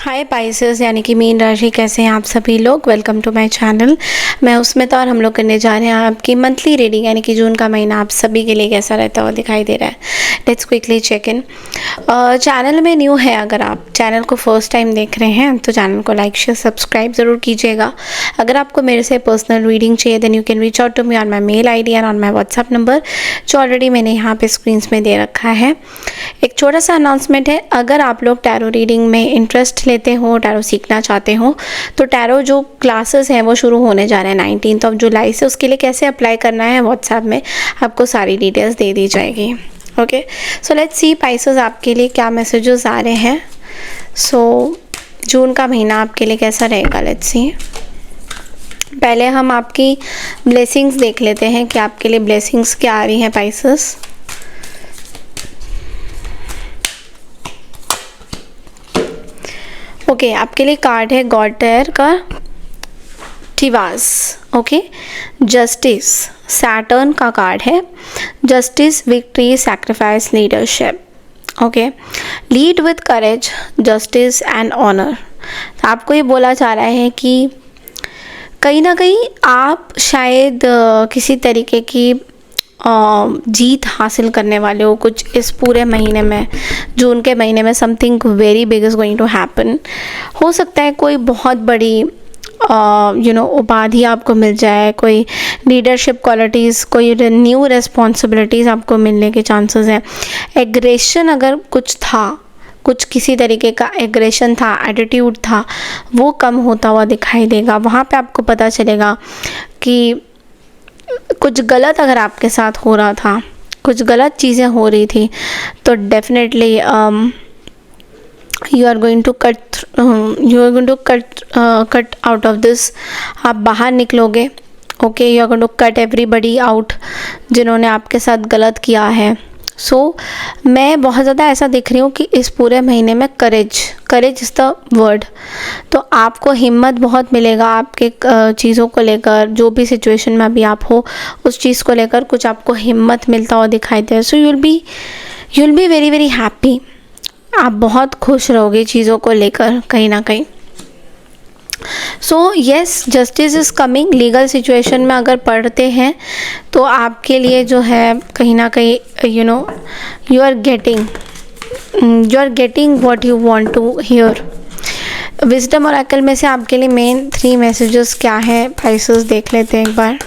हाय Pisces यानी कि mean राशि, कैसे हैं आप सभी लोग। Welcome to my channel. मैं उसमें और हम लोग करने जा रहे हैं आपकी मंथली रीडिंग यानी कि जून का महीना आप सभी के लिए कैसा रहता हुआ दिखाई दे रहा है। Let's quickly check in. Channel में न्यू है, अगर आप चैनल को फर्स्ट टाइम देख रहे हैं तो चैनल को लाइक शेयर सब्सक्राइब ज़रूर कीजिएगा। अगर आपको मेरे से पर्सनल रीडिंग चाहिए then you can reach out to me on my mail ID and on my WhatsApp number जो ऑलरेडी मैंने यहाँ पे स्क्रीन में दे रखा है। एक छोटा सा अनाउंसमेंट है, अगर आप लोग टैरो रीडिंग में इंटरेस्ट लेते हो, टैरो सीखना चाहते हो, तो टैरो जो क्लासेस हैं वो शुरू होने जा रहे हैं 19 जुलाई से। उसके लिए कैसे अप्लाई करना है व्हाट्सएप में आपको सारी डिटेल्स दे दी जाएगी। Okay, so let's see Pisces आपके लिए क्या मैसेजेस आ रहे हैं। सो जून का महीना आपके लिए कैसा रहेगा, लेट्स सी। पहले हम आपकी ब्लेसिंग्स देख लेते हैं कि आपके लिए ब्लेसिंग्स क्या आ रही हैं पाइसेस। ओके, आपके लिए कार्ड है गॉड टेयर का टिवास। ओके, जस्टिस, सैटर्न का कार्ड है। Justice, victory, sacrifice, leadership. Okay, lead with courage, justice and honour. आपको ये बोला जा रहा है कि कहीं ना कहीं आप शायद किसी तरीके की जीत हासिल करने वाले हो कुछ इस पूरे महीने में। जून के महीने में something very big is going to happen. हो सकता है कोई बहुत बड़ी उपाधि आपको मिल जाए, कोई लीडरशिप क्वालिटीज़, कोई न्यू रिस्पॉन्सिबिलिटीज़ आपको मिलने के चांसेस हैं। एग्रेशन अगर कुछ था, कुछ किसी तरीके का एग्रेशन था, एटीट्यूड था, वो कम होता हुआ दिखाई देगा। वहाँ पे आपको पता चलेगा कि कुछ गलत अगर आपके साथ हो रहा था, कुछ गलत चीज़ें हो रही थी, तो definitely you are going to cut out of this. आप बाहर निकलोगे। Okay, you are going to cut everybody out जिन्होंने आपके साथ गलत किया है। मैं बहुत ज़्यादा ऐसा दिख रही हूँ कि इस पूरे महीने में करेज इज़ द वर्ड। तो आपको हिम्मत बहुत मिलेगा आपके चीज़ों को लेकर, जो भी सिचुएशन में अभी आप हो उस चीज़ को लेकर कुछ आपको हिम्मत मिलता हुआ दिखाई दे। So you'll be very very happy. आप बहुत खुश रहोगे चीज़ों को लेकर कहीं ना कहीं। So yes, justice is coming. Legal situation में अगर पढ़ते हैं तो आपके लिए जो है कहीं ना कहीं you are getting what you want to hear. Wisdom oracle में से आपके लिए मेन 3 मैसेजेस क्या है पाइसेस देख लेते हैं एक बार।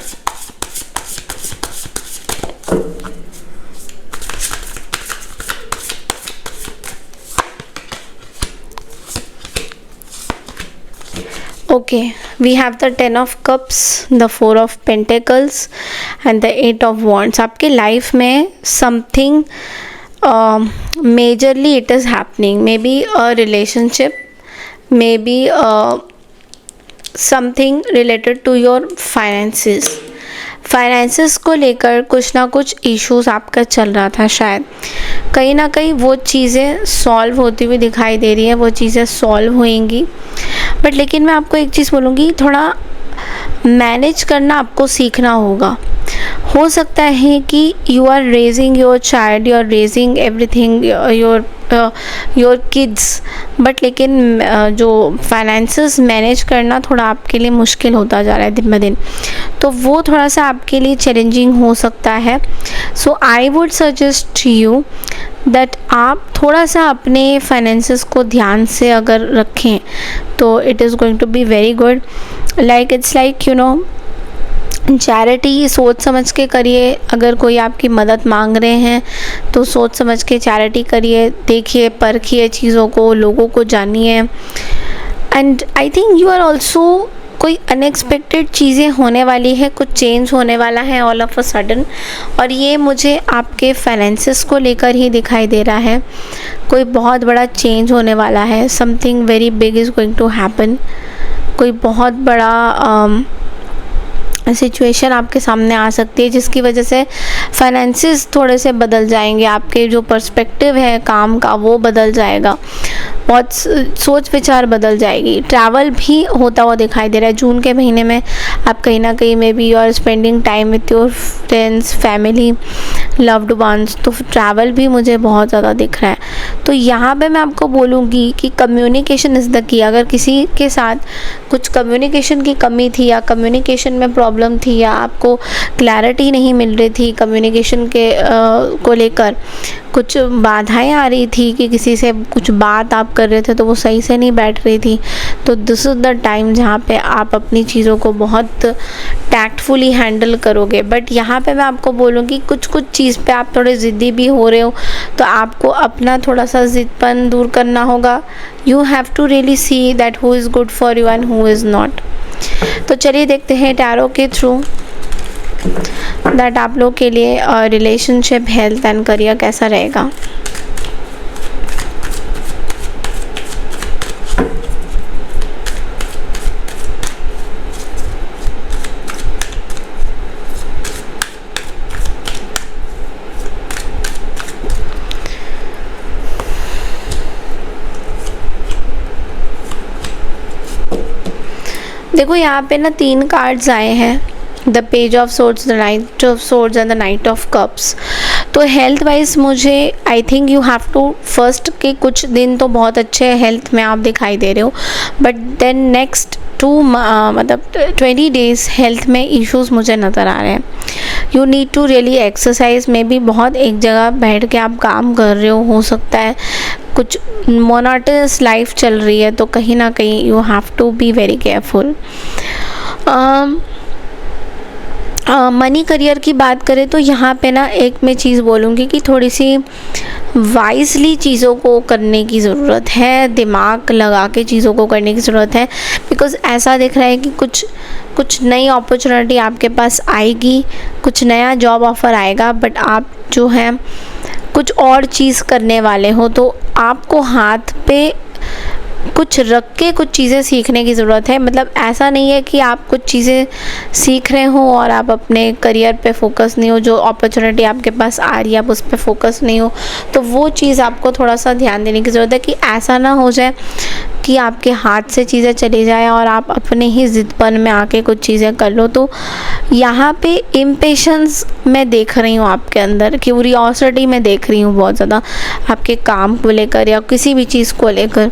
Okay, we have the 10 of cups, the 4 of pentacles and the 8 of wands. आपके लाइफ में something majorly it is happening. Maybe a relationship, maybe something related to your finances. Finances को लेकर कुछ ना कुछ इश्यूज आपका चल रहा था, शायद कहीं ना कहीं वो चीज़ें सॉल्व होती हुई दिखाई दे रही है, वो चीज़ें सॉल्व होएंगी। बट लेकिन मैं आपको एक चीज़ बोलूँगी, थोड़ा मैनेज करना आपको सीखना होगा। हो सकता है कि you are raising your child, you are raising everything, your kids, but लेकिन जो फाइनेंसेस मैनेज करना थोड़ा आपके लिए मुश्किल होता जा रहा है दिन ब दिन। तो वो थोड़ा सा आपके लिए चैलेंजिंग हो सकता है। So I would suggest you that आप थोड़ा सा अपने फाइनेंसेस को ध्यान से अगर रखें तो it is going to be very good. It's like charity सोच समझ के करिए। अगर कोई आपकी मदद मांग रहे हैं तो सोच समझ के चैरिटी करिए, देखिए परखिए चीज़ों को, लोगों को जानिए। And I think you are also, कोई अनएक्सपेक्टेड चीज़ें होने वाली है, कुछ चेंज होने वाला है ऑल ऑफ अ सडन, और ये मुझे आपके फाइनेंसेस को लेकर ही दिखाई दे रहा है। कोई बहुत बड़ा चेंज होने वाला है, something very big is going to happen. कोई बहुत बड़ा सिचुएशन आपके सामने आ सकती है जिसकी वजह से फाइनेंसेस थोड़े से बदल जाएंगे, आपके जो पर्सपेक्टिव है काम का वो बदल जाएगा, बहुत सोच विचार बदल जाएगी। ट्रैवल भी होता हुआ दिखाई दे रहा है जून के महीने में। आप कहीं ना कहीं maybe you are spending time with your friends, family, loved ones, तो ट्रैवल भी मुझे बहुत ज़्यादा दिख रहा है। तो यहाँ पे मैं आपको बोलूँगी कि कम्युनिकेशन इज़ द की। अगर किसी के साथ कुछ कम्युनिकेशन की कमी थी या कम्युनिकेशन में प्रॉब्लम थी या आपको क्लैरिटी नहीं मिल रही थी कम्युनिकेशन के को लेकर, कुछ बाधाएं आ रही थी कि किसी से कुछ बात आप कर रहे थे तो वो सही से नहीं बैठ रही थी, तो दिस इज़ द टाइम जहाँ पे आप अपनी चीज़ों को बहुत टैक्टफुली हैंडल करोगे। बट यहाँ पे मैं आपको बोलूँगी कुछ कुछ चीज़ पे आप थोड़े ज़िद्दी भी हो रहे हो, तो आपको अपना थोड़ा सा ज़िद्दपन दूर करना होगा। You have to really see that who is good for you and who is not. तो चलिए देखते हैं टैरो के थ्रू दैट आप लोग के लिए रिलेशनशिप, हेल्थ एंड करियर कैसा रहेगा। देखो यहाँ पे ना 3 कार्ड्स आए हैं, the page of swords, the knight of swords and the knight of cups. तो हेल्थ वाइज मुझे I think you have to first के कुछ दिन तो बहुत अच्छे हेल्थ में आप दिखाई दे रहे हो, but then next 20 days health में इश्यूज मुझे नज़र आ रहे हैं। You need to really exercise, में भी बहुत एक जगह बैठ के आप काम कर रहे हो सकता है कुछ मोनोटोनस लाइफ चल रही है, तो कहीं ना कहीं you have to be very careful. Money career की बात करें तो यहाँ पे ना एक मैं चीज़ बोलूँगी कि थोड़ी सी वाइजली चीज़ों को करने की ज़रूरत है, दिमाग लगा के चीज़ों को करने की ज़रूरत है। बिकॉज़ ऐसा दिख रहा है कि कुछ नई अपॉर्चुनिटी आपके पास आएगी, कुछ नया जॉब ऑफ़र आएगा, बट आप जो है कुछ और चीज़ करने वाले हो, तो आपको हाथ पे कुछ रख के कुछ चीज़ें सीखने की ज़रूरत है। मतलब ऐसा नहीं है कि आप कुछ चीज़ें सीख रहे हो और आप अपने करियर पे फोकस नहीं हो, जो अपॉर्चुनिटी आपके पास आ रही है आप उस पे फोकस नहीं हो, तो वो चीज़ आपको थोड़ा सा ध्यान देने की ज़रूरत है कि ऐसा ना हो जाए कि आपके हाथ से चीज़ें चली जाए और आप अपने ही ज़िद्दपन में आके कुछ चीज़ें कर लो। तो यहाँ पे इम्पेशंस मैं देख रही हूँ आपके अंदर, क्यूरियोसिटी मैं देख रही हूँ बहुत ज़्यादा आपके काम को लेकर या किसी भी चीज़ को लेकर।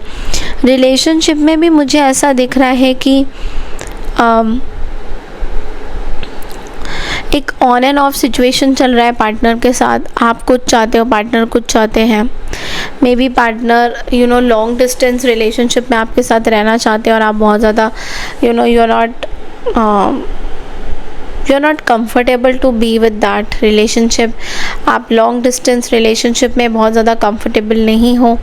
रिलेशनशिप में भी मुझे ऐसा दिख रहा है कि एक ऑन एंड ऑफ सिचुएशन चल रहा है पार्टनर के साथ। आप कुछ चाहते हो, पार्टनर कुछ चाहते हैं। May be partner long distance relationship में आपके साथ रहना चाहते हैं और आप बहुत ज़्यादा you are not comfortable to be with that relationship. आप लॉन्ग डिस्टेंस रिलेशनशिप में बहुत ज़्यादा कंफर्टेबल नहीं हो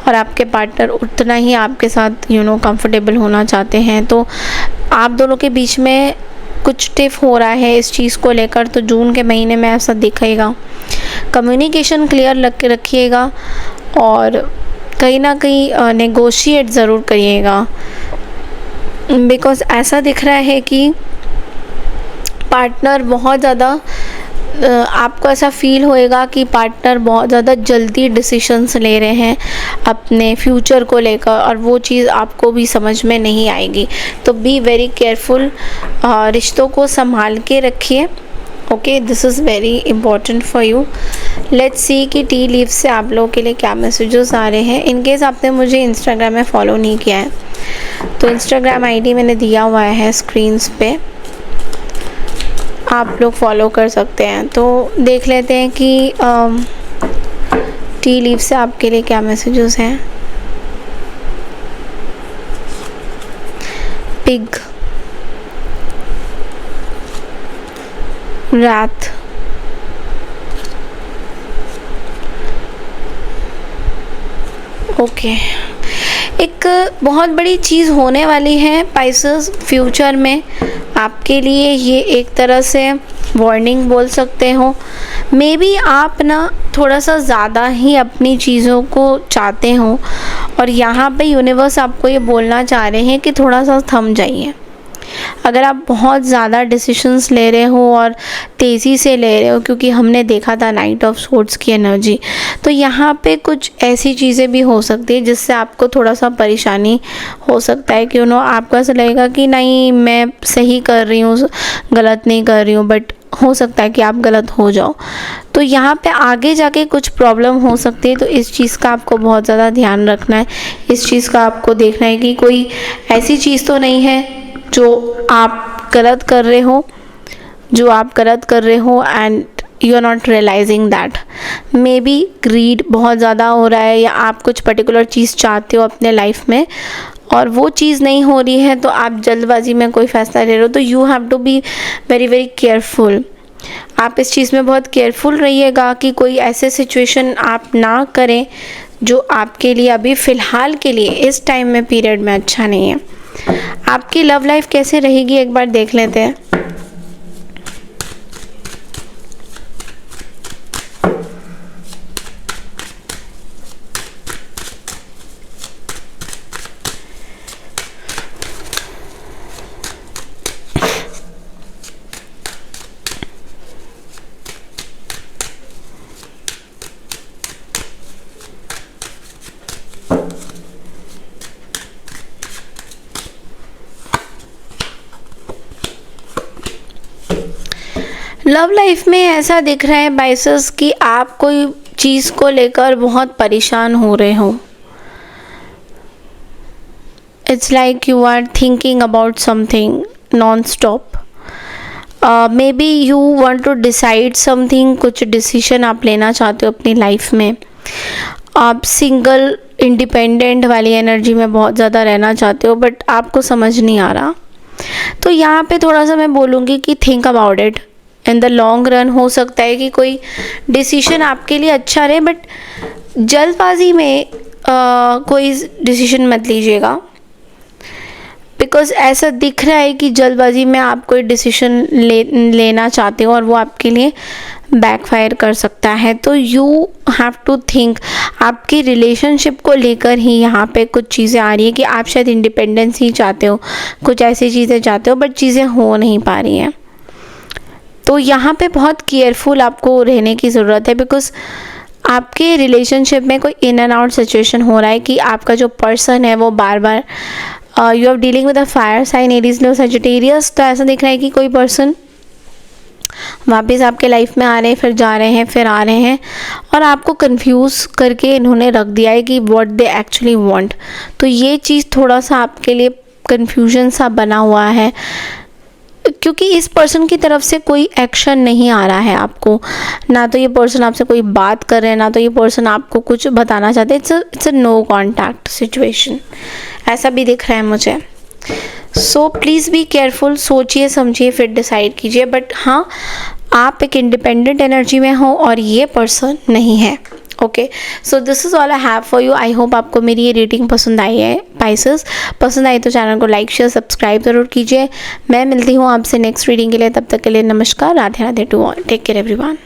और आपके पार्टनर उतना ही आपके साथ कंफर्टेबल होना चाहते हैं। तो आप दोनों के बीच में कुछ टिफ हो रहा है इस चीज़ को लेकर, तो जून के महीने में ऐसा दिखेगा। कम्युनिकेशन क्लियर रखिएगा और कहीं ना कहीं नेगोशिएट ज़रूर करिएगा। बिकॉज़ ऐसा दिख रहा है कि पार्टनर बहुत ज़्यादा आपको ऐसा फील होएगा कि पार्टनर बहुत ज़्यादा जल्दी डिसीशंस ले रहे हैं अपने फ्यूचर को लेकर, और वो चीज़ आपको भी समझ में नहीं आएगी। तो बी वेरी केयरफुल, रिश्तों को संभाल के रखिए। Okay, this is very important for you. Let's see कि टी लीव से आप लोगों के लिए क्या मैसेजेस आ रहे हैं। इन केस आपने मुझे इंस्टाग्राम में फॉलो नहीं किया है तो इंस्टाग्राम आईडी मैंने दिया हुआ है स्क्रीन्स पे, आप लोग फॉलो कर सकते हैं। तो देख लेते हैं कि टी लीव से आपके लिए क्या मैसेजेस हैं। पिग, रात, ओके। एक बहुत बड़ी चीज़ होने वाली है पाइसेस फ्यूचर में आपके लिए, ये एक तरह से वार्निंग बोल सकते हो। मे बी आप ना थोड़ा सा ज़्यादा ही अपनी चीज़ों को चाहते हो और यहाँ पे यूनिवर्स आपको ये बोलना चाह रहे हैं कि थोड़ा सा थम जाइए। अगर आप बहुत ज़्यादा डिसीजंस ले रहे हो और तेज़ी से ले रहे हो, क्योंकि हमने देखा था नाइट ऑफ सोर्ड्स की एनर्जी, तो यहाँ पे कुछ ऐसी चीज़ें भी हो सकती है जिससे आपको थोड़ा सा परेशानी हो सकता है कि आपको ऐसा लगेगा कि नहीं मैं सही कर रही हूँ, गलत नहीं कर रही हूँ, बट हो सकता है कि आप गलत हो जाओ। तो यहाँ पे आगे जाके कुछ प्रॉब्लम हो सकती है, तो इस चीज़ का आपको बहुत ज़्यादा ध्यान रखना है। इस चीज़ का आपको देखना है कि कोई ऐसी चीज़ तो नहीं है जो आप गलत कर रहे हो and you are not realising that. Maybe greed बहुत ज़्यादा हो रहा है, या आप कुछ पर्टिकुलर चीज़ चाहते हो अपने लाइफ में और वो चीज़ नहीं हो रही है, तो आप जल्दबाजी में कोई फ़ैसला ले रहे हो। तो you have to be very very careful. आप इस चीज़ में बहुत केयरफुल रहिएगा कि कोई ऐसे सिचुएशन आप ना करें जो आपके लिए अभी फ़िलहाल के लिए इस टाइम में पीरियड में अच्छा नहीं है। आपकी लव लाइफ कैसे रहेगी एक बार देख लेते हैं। लव लाइफ में ऐसा दिख रहा है बाइसेस कि आप कोई चीज़ को लेकर बहुत परेशान हो रहे हो। It's like you are thinking about something non stop. Maybe you want to decide something, कुछ डिसीजन आप लेना चाहते हो अपनी लाइफ में। आप सिंगल इंडिपेंडेंट वाली एनर्जी में बहुत ज़्यादा रहना चाहते हो, बट आपको समझ नहीं आ रहा। तो यहाँ पे थोड़ा सा मैं बोलूँगी कि think about it in the long run. हो सकता है कि कोई डिसीजन आपके लिए अच्छा रहे, बट जल्दबाजी में कोई डिसीजन मत लीजिएगा, बिकॉज़ ऐसा दिख रहा है कि जल्दबाजी में आप कोई डिसीजन लेना चाहते हो और वो आपके लिए बैकफायर कर सकता है। तो यू हैव टू थिंक। आपकी रिलेशनशिप को लेकर ही यहाँ पे कुछ चीज़ें आ रही है कि आप शायद इंडिपेंडेंस ही चाहते हो, कुछ ऐसी चीज़ें चाहते हो, बट चीज़ें हो नहीं पा रही हैं। तो यहाँ पे बहुत केयरफुल आपको रहने की ज़रूरत है, बिकॉज़ आपके रिलेशनशिप में कोई इन एंड आउट सिचुएशन हो रहा है कि आपका जो पर्सन है वो बार बार you are dealing with a fire sign, Aries, Leo, Sagittarius. तो ऐसा दिख रहा है कि कोई पर्सन वापस आपके लाइफ में आ रहे हैं, फिर जा रहे हैं, फिर आ रहे हैं, और आपको कंफ्यूज करके इन्होंने रख दिया है कि व्हाट दे एक्चुअली वांट। तो ये चीज़ थोड़ा सा आपके लिए कन्फ्यूजन सा बना हुआ है, क्योंकि इस पर्सन की तरफ से कोई एक्शन नहीं आ रहा है आपको। ना तो ये पर्सन आपसे कोई बात कर रहे हैं, ना तो ये पर्सन आपको कुछ बताना चाहते हैं। It's a no contact situation, ऐसा भी दिख रहा है मुझे। सो प्लीज़ बी केयरफुल, सोचिए समझिए फिर डिसाइड कीजिए। बट हाँ, आप एक इंडिपेंडेंट एनर्जी में हो और ये पर्सन नहीं है। Okay, so this is all I have for you. I hope आपको मेरी ये रीडिंग पसंद आई है। पाइसेस पसंद आई तो चैनल को लाइक शेयर सब्सक्राइब ज़रूर कीजिए। मैं मिलती हूँ आपसे नेक्स्ट रीडिंग के लिए। तब तक के लिए नमस्कार, Radhe Radhe to all, take care everyone.